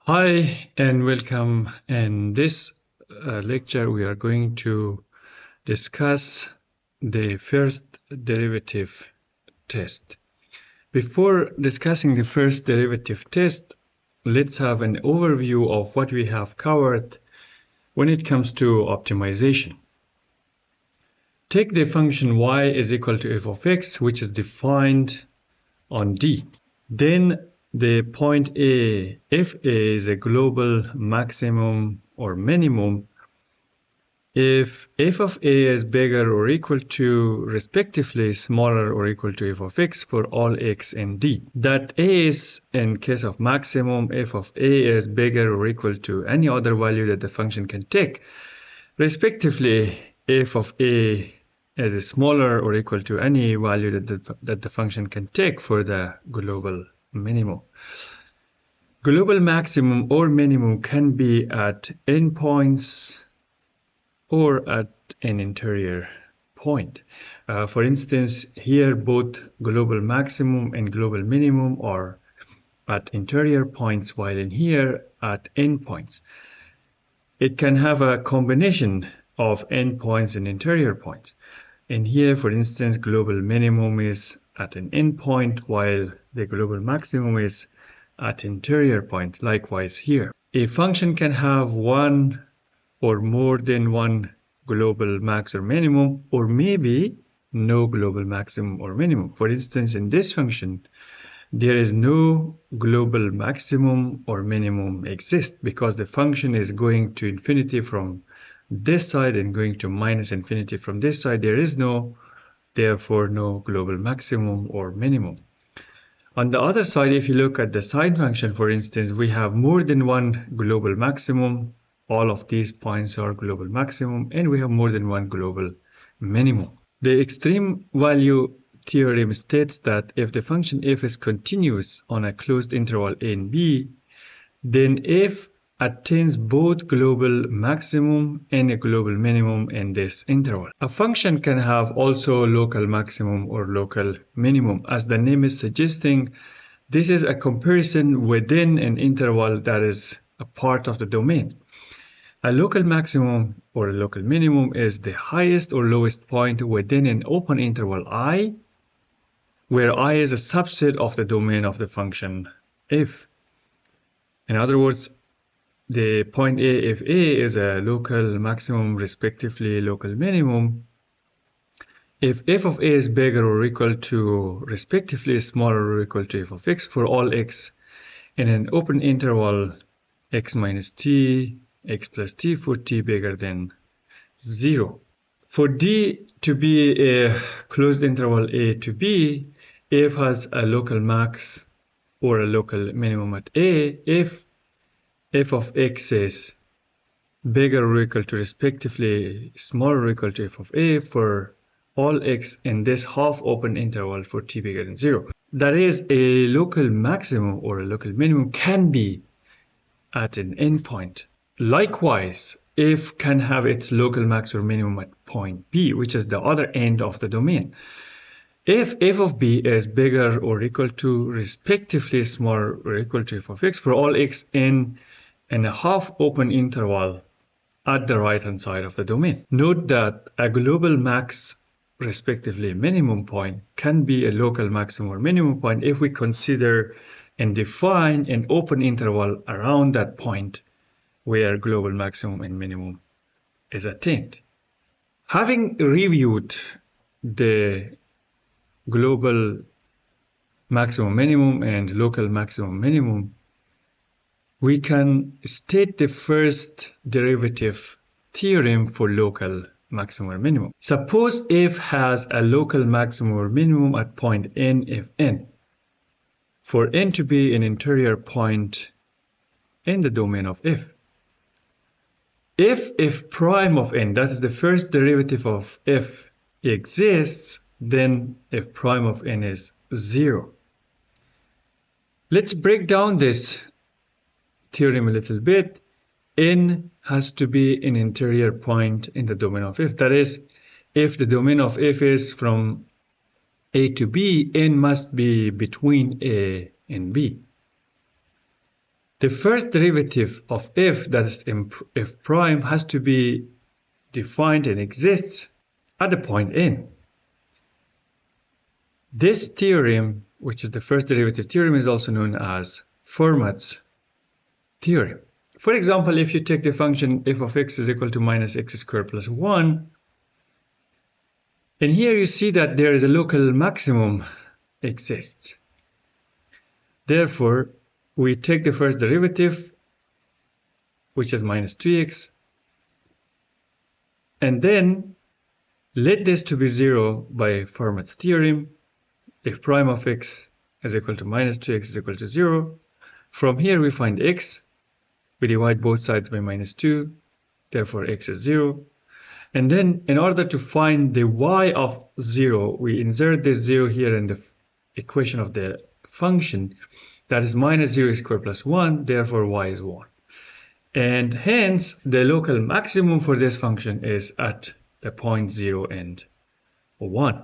Hi and welcome. In this lecture, we are going to discuss the first derivative test. Before discussing the first derivative test, let's have an overview of what we have covered when it comes to optimization. Take the function y is equal to f of x, which is defined on D. Then the point A, if A is a global maximum or minimum, if f of A is bigger or equal to, respectively, smaller or equal to f of x for all x in D. That A is, in case of maximum, f of A is bigger or equal to any other value that the function can take. Respectively, f of A is smaller or equal to any value that the function can take for the global minimum. Global maximum or minimum can be at endpoints or at an interior point. For instance, here both global maximum and global minimum are at interior points, while in here at endpoints. It can have a combination of endpoints and interior points. In here, for instance, global minimum is at an endpoint, while the global maximum is at interior point. Likewise here. A function can have one or more than one global max or minimum, or maybe no global maximum or minimum. For instance, in this function, there is no global maximum or minimum exist because the function is going to infinity from this side and going to minus infinity from this side. There is therefore no global maximum or minimum. On the other side, if you look at the sine function, for instance, we have more than one global maximum. All of these points are global maximum, and we have more than one global minimum. The extreme value theorem states that if the function f is continuous on a closed interval a and b, then f attains both global maximum and a global minimum in this interval. A function can have also local maximum or local minimum. As the name is suggesting, this is a comparison within an interval that is a part of the domain. A local maximum or a local minimum is the highest or lowest point within an open interval I, where I is a subset of the domain of the function f. In other words, the point A, if A is a local maximum, respectively local minimum, if f of A is bigger or equal to, respectively smaller or equal to f of x for all x in an open interval x minus t, x plus t for t bigger than 0. For D to be a closed interval a to b, f has a local max or a local minimum at a if f of x is bigger or equal to, respectively smaller or equal to f of a for all x in this half open interval for t bigger than 0. That is, a local maximum or a local minimum can be at an endpoint. Likewise, f can have its local max or minimum at point B, which is the other end of the domain. If f of b is bigger or equal to, respectively smaller or equal to f of x for all x in a half open interval at the right hand side of the domain. Note that a global max, respectively minimum point, can be a local maximum or minimum point if we consider and define an open interval around that point where global maximum and minimum is attained. Having reviewed the global maximum minimum and local maximum minimum, we can state the first derivative theorem for local maximum or minimum. Suppose f has a local maximum or minimum at point n if n, for n to be an interior point in the domain of f. If f prime of n, that is the first derivative of f, exists, then f prime of n is 0. Let's break down this theorem a little bit. N has to be an interior point in the domain of f. That is, if the domain of f is from a to b, n must be between a and b. the first derivative of f, that is f prime, has to be defined and exists at the point n. This theorem, which is the first derivative theorem, is also known as Fermat's theorem. For example, if you take the function f of x is equal to minus x squared plus 1, and here you see that there is a local maximum exists. Therefore, we take the first derivative, which is minus 2x, and then let this to be 0 by Fermat's theorem. F prime of x is equal to minus 2x is equal to 0. From here we find x. We divide both sides by minus 2. Therefore x is 0. And then in order to find the y of 0, we insert this 0 here in the equation of the function. That is minus 0 squared plus 1. Therefore y is 1. And hence the local maximum for this function is at the point 0 and 1.